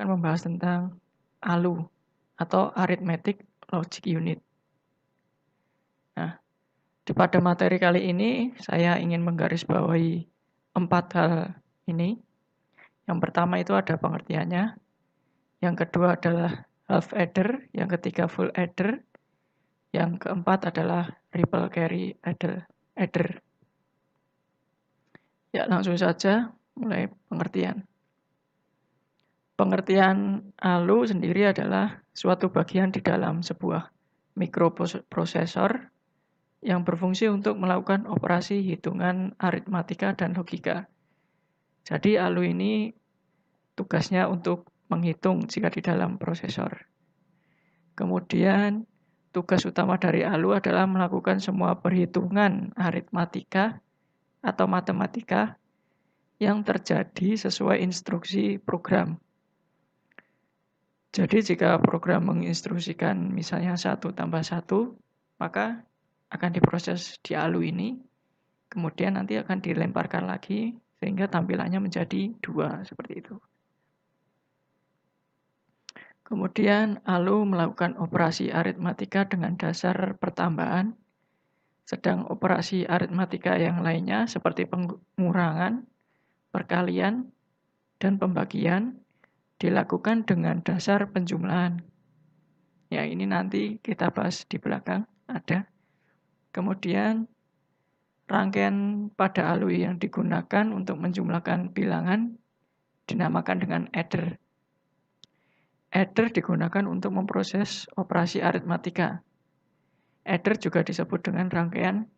akan membahas tentang ALU atau Arithmetic Logic Unit. Nah, pada materi kali ini saya ingin menggarisbawahi 4 hal ini. Yang pertama itu ada pengertiannya, yang kedua adalah half adder, yang ketiga full adder, yang keempat adalah ripple carry adder. Ya, langsung saja mulai pengertian. Pengertian ALU sendiri adalah suatu bagian di dalam sebuah mikroprosesor yang berfungsi untuk melakukan operasi hitungan aritmatika dan logika. Jadi ALU ini tugasnya untuk menghitung jika di dalam prosesor. Kemudian tugas utama dari ALU adalah melakukan semua perhitungan aritmatika atau matematika yang terjadi sesuai instruksi program. Jadi jika program menginstruksikan misalnya 1 tambah 1, maka akan diproses di ALU ini, kemudian nanti akan dilemparkan lagi sehingga tampilannya menjadi 2, seperti itu. Kemudian ALU melakukan operasi aritmatika dengan dasar pertambahan, sedang operasi aritmatika yang lainnya seperti pengurangan, perkalian, dan pembagian dilakukan dengan dasar penjumlahan. Ya, ini nanti kita bahas di belakang, ada. Kemudian rangkaian pada ALU yang digunakan untuk menjumlahkan bilangan dinamakan dengan adder. Adder digunakan untuk memproses operasi aritmatika. Adder juga disebut dengan rangkaian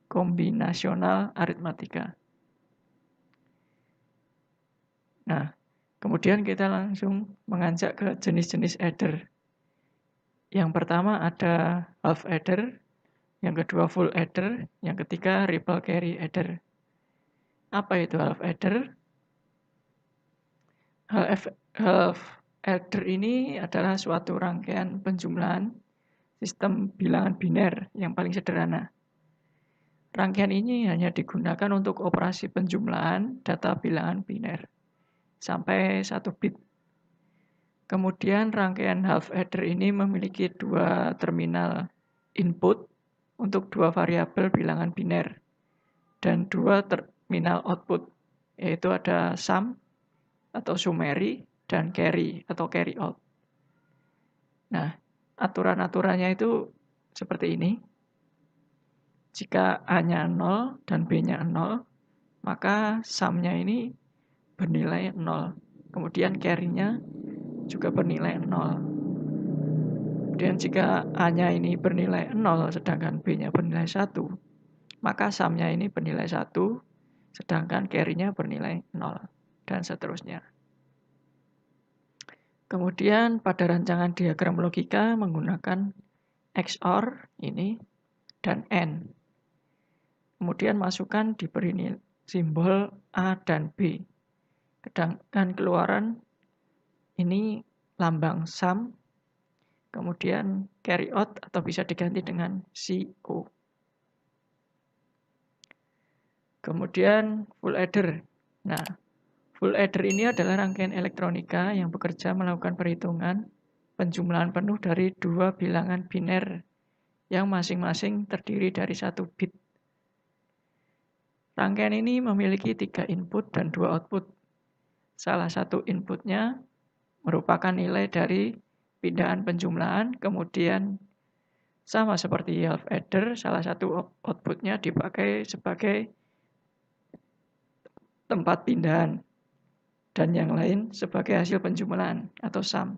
kombinasional aritmatika. Nah, kemudian kita langsung menganjak ke jenis-jenis adder. Yang pertama ada half adder, yang kedua full adder, yang ketiga ripple carry adder. Apa itu half adder? Half adder ini adalah suatu rangkaian penjumlahan sistem bilangan biner yang paling sederhana. Rangkaian ini hanya digunakan untuk operasi penjumlahan data bilangan biner sampai 1 bit. Kemudian rangkaian half adder ini memiliki 2 terminal input untuk 2 variabel bilangan biner dan 2 terminal output, yaitu ada sum atau summary dan carry atau carry out. Nah, aturan-aturannya itu seperti ini. Jika A-nya 0 dan B-nya 0, maka sum-nya ini bernilai 0. Kemudian carry-nya juga bernilai 0. Dan jika A-nya ini bernilai 0 sedangkan B-nya bernilai 1, maka sum-nya ini bernilai 1 sedangkan carry-nya bernilai 0 dan seterusnya. Kemudian pada rancangan diagram logika menggunakan XOR ini dan AND. Kemudian masukkan diberi simbol A dan B. Sedangkan keluaran ini lambang sum, kemudian carry out atau bisa diganti dengan CO. Kemudian full adder. Nah, full adder ini adalah rangkaian elektronika yang bekerja melakukan perhitungan penjumlahan penuh dari 2 bilangan biner yang masing-masing terdiri dari 1 bit. Rangkaian ini memiliki 3 input dan 2 output. Salah satu inputnya merupakan nilai dari pindahan penjumlahan, kemudian sama seperti half adder, salah satu outputnya dipakai sebagai tempat pindahan dan yang lain sebagai hasil penjumlahan atau sum.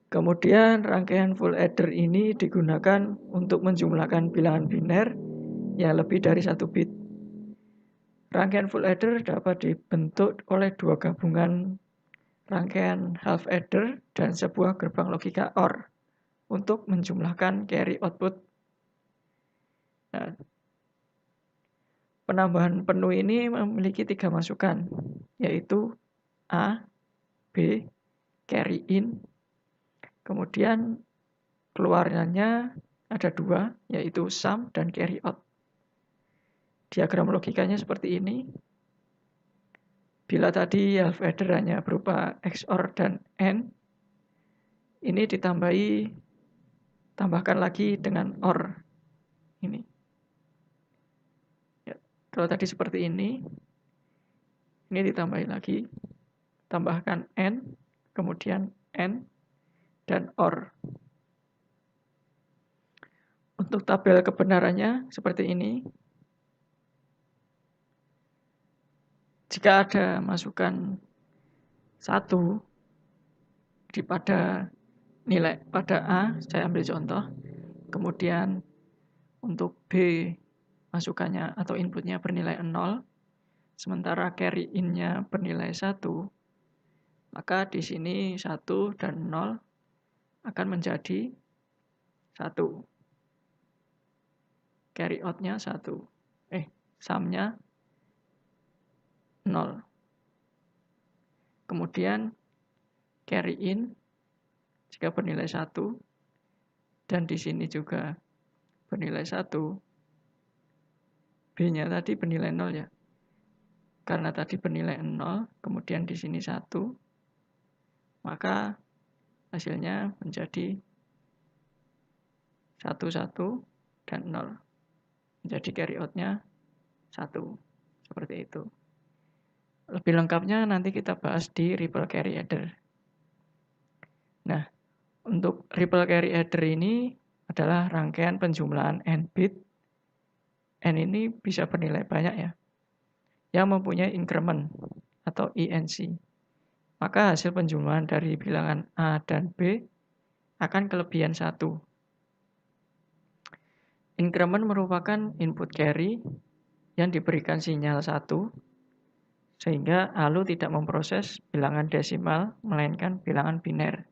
Kemudian rangkaian full adder ini digunakan untuk menjumlahkan bilangan biner yang lebih dari 1 bit. Rangkaian full adder dapat dibentuk oleh 2 gabungan rangkaian half adder dan sebuah gerbang logika OR untuk menjumlahkan carry output. Nah, penambahan penuh ini memiliki 3 masukan, yaitu A, B, carry in. Kemudian keluarannya ada 2, yaitu sum dan carry out. Diagram logikanya seperti ini. Bila tadi half adder hanya berupa XOR dan AND, ini tambahkan lagi dengan OR. Ini. Ya, kalau tadi seperti ini ditambahi lagi, tambahkan AND, kemudian AND, dan OR. Untuk tabel kebenarannya seperti ini. Jika ada masukan 1 pada nilai pada A, saya ambil contoh. Kemudian untuk B masukannya atau inputnya bernilai 0, sementara carry in-nya bernilai 1, maka di sini 1 dan 0 akan menjadi 1. Carry out-nya 1. Sum-nya 0. Kemudian carry in jika bernilai 1 dan di sini juga bernilai 1, B-nya tadi bernilai 0 ya. Karena tadi bernilai 0, kemudian di sini 1, maka hasilnya menjadi 1, 1, dan 0. Menjadi carry out-nya 1. Seperti itu. Lebih lengkapnya nanti kita bahas di ripple carry adder. Nah, untuk ripple carry adder ini adalah rangkaian penjumlahan AND bit. AND ini bisa bernilai banyak ya, yang mempunyai increment atau INC. Maka hasil penjumlahan dari bilangan A dan B akan kelebihan 1. Increment merupakan input carry yang diberikan sinyal 1, sehingga ALU tidak memproses bilangan desimal, melainkan bilangan biner.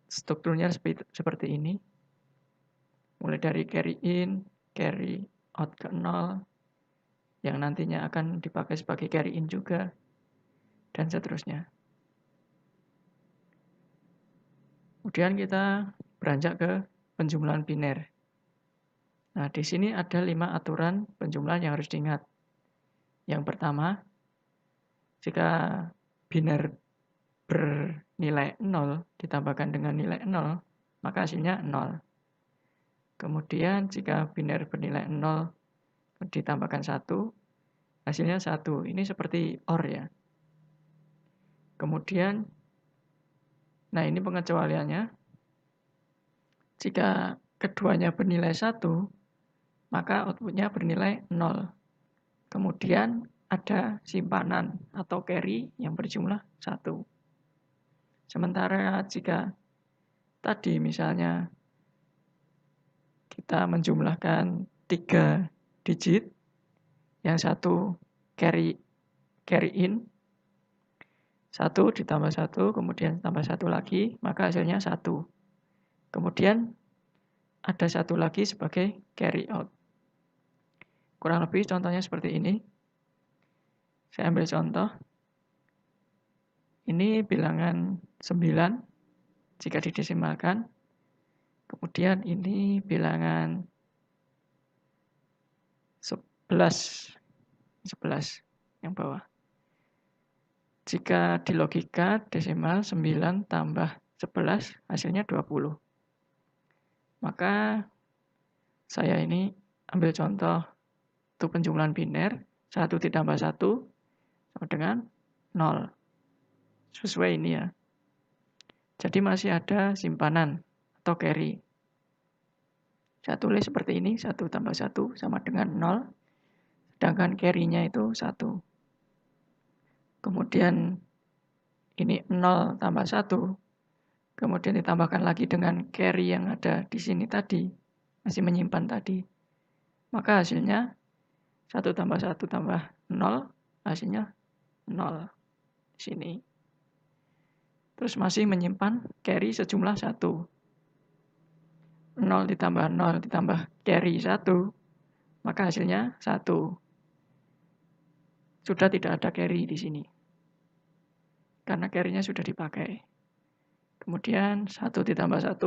Strukturnya seperti ini. Mulai dari carry in, carry out ke 0, yang nantinya akan dipakai sebagai carry in juga, dan seterusnya. Kemudian kita beranjak ke penjumlahan biner. Nah, di sini ada 5 aturan penjumlahan yang harus diingat. Yang pertama, jika biner bernilai 0 ditambahkan dengan nilai 0, maka hasilnya 0. Kemudian jika biner bernilai 0 ditambahkan 1, hasilnya 1. Ini seperti OR ya. Kemudian, nah ini pengecualiannya. Jika keduanya bernilai 1, maka outputnya bernilai 0. Kemudian ada simpanan atau carry yang berjumlah 1. Sementara jika tadi misalnya kita menjumlahkan 3 digit, yang 1 carry in, 1 ditambah 1, kemudian tambah 1 lagi, maka hasilnya 1. Kemudian ada 1 lagi sebagai carry out. Kurang lebih contohnya seperti ini. Saya ambil contoh. Ini bilangan 9 jika didesimalkan. Kemudian ini bilangan 11 yang bawah. Jika di logika desimal 9 tambah 11 hasilnya 20. Maka saya ini ambil contoh untuk penjumlahan biner. 1 ditambah 1 sama dengan 0. Sesuai ini ya. Jadi masih ada simpanan atau carry. Saya tulis seperti ini, 1 tambah 1 sama dengan 0. Sedangkan carry-nya itu 1. Kemudian ini 0 tambah 1. Kemudian ditambahkan lagi dengan carry yang ada di sini tadi. Masih menyimpan tadi. Maka hasilnya 1 tambah 1 tambah 0. Hasilnya 0. Di sini. Terus masih menyimpan carry sejumlah 1. 0 ditambah 0 ditambah carry 1. Maka hasilnya 1. Sudah tidak ada carry di sini. Karena carry-nya sudah dipakai. Kemudian 1 ditambah 1.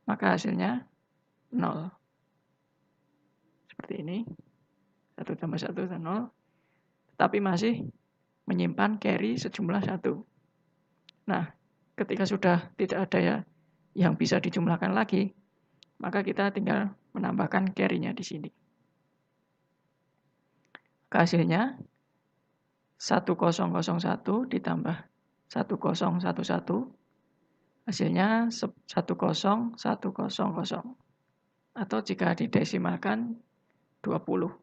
Maka hasilnya 0. Seperti ini. 1 tambah 1 adalah 0, tetapi masih menyimpan carry sejumlah 1. Nah, ketika sudah tidak ada yang bisa dijumlahkan lagi, maka kita tinggal menambahkan carry-nya di sini. Hasilnya 1001 ditambah 1011, hasilnya 10100. Atau jika didesimalkan 20.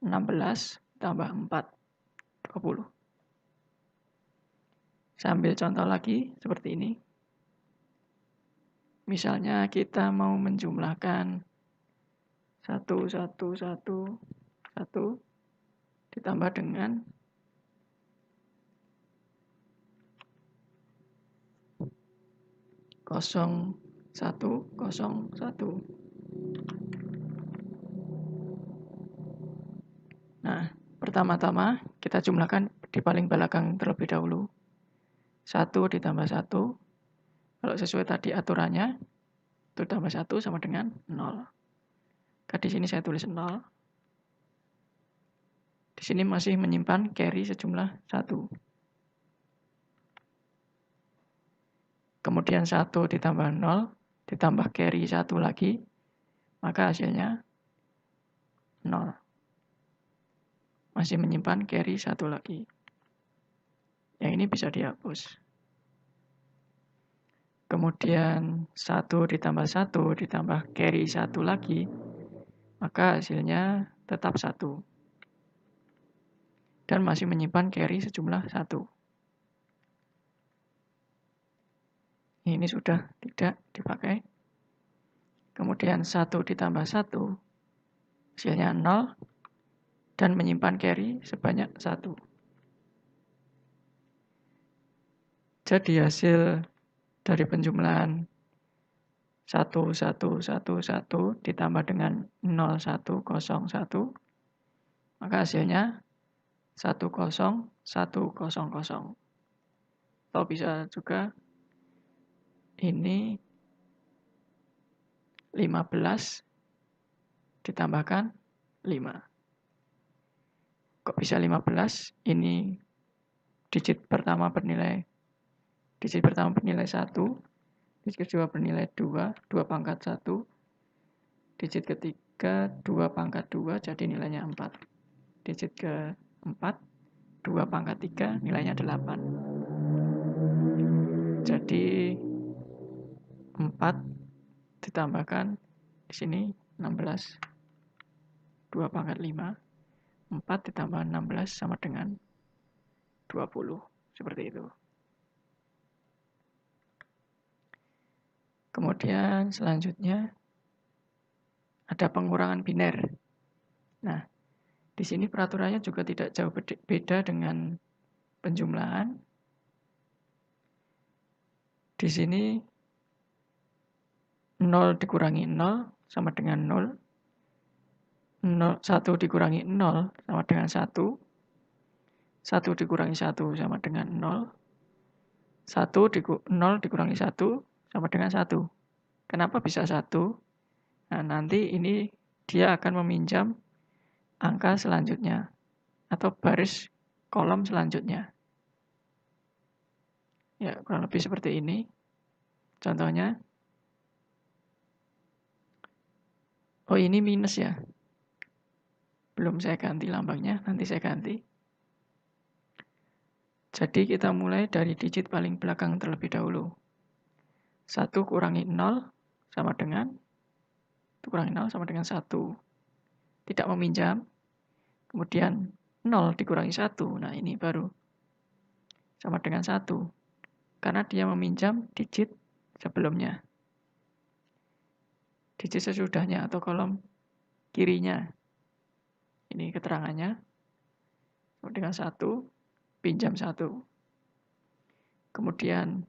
16 tambah 4, 20. Saya ambil contoh lagi seperti ini. Misalnya kita mau menjumlahkan 1111 ditambah dengan 0101. Nah, pertama-tama kita jumlahkan di paling belakang terlebih dahulu. 1 ditambah 1, kalau sesuai tadi aturannya, 1 tambah 1 sama dengan 0. Di sini saya tulis 0. Di sini masih menyimpan carry sejumlah 1. Kemudian 1 ditambah 0, ditambah carry 1 lagi, maka hasilnya 0. Masih menyimpan carry 1 lagi. Yang ini bisa dihapus. Kemudian 1 ditambah 1 ditambah carry 1 lagi, maka hasilnya tetap 1. Dan masih menyimpan carry sejumlah 1. Ini sudah tidak dipakai. Kemudian 1 ditambah 1, hasilnya 0, dan menyimpan carry sebanyak 1. Jadi hasil dari penjumlahan 1111 ditambah dengan 0101, maka hasilnya 10100. Atau bisa juga ini 15 ditambahkan 5. Kok bisa 15? Ini digit pertama bernilai 1, digit kedua bernilai 2, 2 pangkat 1, digit ketiga 2 pangkat 2, jadi nilainya 4. Digit keempat 2 pangkat 3, nilainya 8. Jadi 4 ditambahkan di sini 16. 2 pangkat 5, 4 ditambah 16 sama dengan 20. Seperti itu. Kemudian selanjutnya ada pengurangan biner. Nah, di sini peraturannya juga tidak jauh beda dengan penjumlahan. Di sini 0 dikurangi 0 sama dengan 0. 1 dikurangi 0 sama dengan 1. 1 dikurangi 1 sama dengan 0. 0 dikurangi 1 sama dengan 1. Kenapa bisa 1? Nah, nanti ini dia akan meminjam angka selanjutnya atau baris kolom selanjutnya. Ya, kurang lebih seperti ini. Contohnya. Oh, ini minus ya. Belum saya ganti lambangnya, nanti saya ganti. Jadi kita mulai dari digit paling belakang terlebih dahulu. 1 kurangi 0 sama dengan 1 tidak meminjam. Kemudian 0 dikurangi 1. Nah, ini baru sama dengan 1. Karena dia meminjam digit sebelumnya. Digit sesudahnya atau kolom kirinya. Ini keterangannya. Sama dengan 1, pinjam 1. Kemudian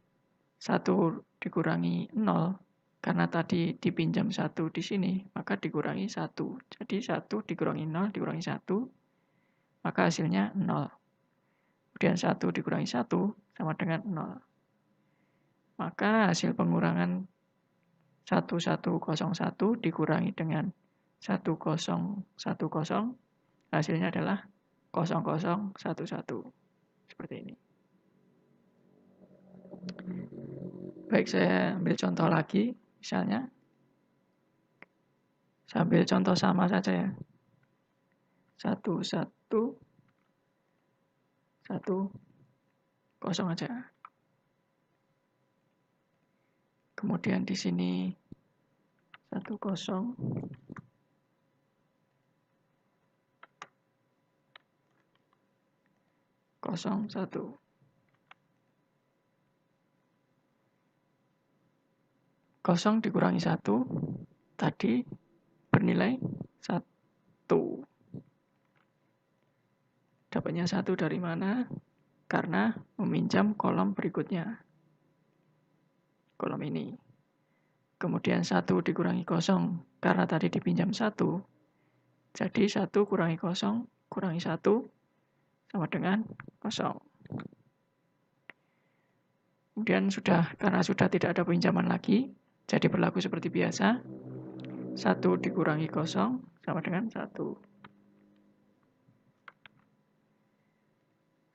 1 dikurangi 0. Karena tadi dipinjam 1 di sini, maka dikurangi 1. Jadi 1 dikurangi 0, dikurangi 1, maka hasilnya 0. Kemudian 1 dikurangi 1 sama dengan 0. Maka hasil pengurangan 1101 dikurangi dengan 1010, hasilnya adalah 0011. Seperti ini. Baik, saya ambil contoh lagi. Misalnya, saya ambil contoh sama saja ya. 1110 aja. Kemudian di sini 10 01. Kosong dikurangi 1 tadi bernilai 1. Dapatnya 1 dari mana? Karena meminjam kolom berikutnya. Kolom ini. Kemudian 1 dikurangi 0 karena tadi dipinjam 1. Jadi 1 kurangi 0 kurangi 1 sama dengan 0. Kemudian karena sudah tidak ada pinjaman lagi, jadi berlaku seperti biasa. 1 dikurangi 0 sama dengan 1.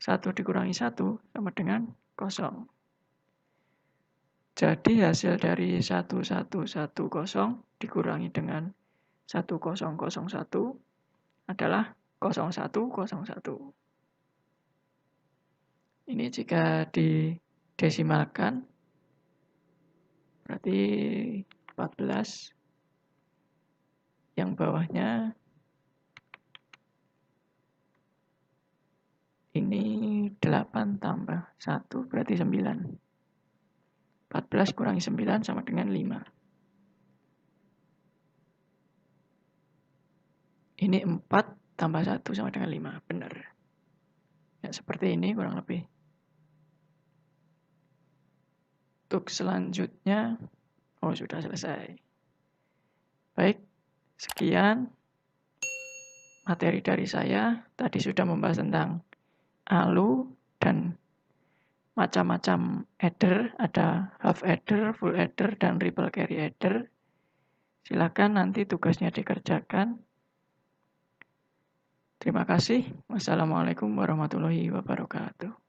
1 dikurangi 1 sama dengan 0. Jadi hasil dari 1110 dikurangi dengan 1001 adalah 0101. Ini jika didesimalkan berarti 14. Yang bawahnya ini 8 tambah 1 berarti 9. 14 kurangi 9 sama dengan 5. Ini 4 tambah 1 sama dengan 5. Benar. Ya, seperti ini kurang lebih. Untuk selanjutnya, sudah selesai. Baik, sekian materi dari saya. Tadi sudah membahas tentang ALU dan macam-macam adder, ada half adder, full adder, dan ripple carry adder. Silakan nanti tugasnya dikerjakan. Terima kasih. Wassalamualaikum warahmatullahi wabarakatuh.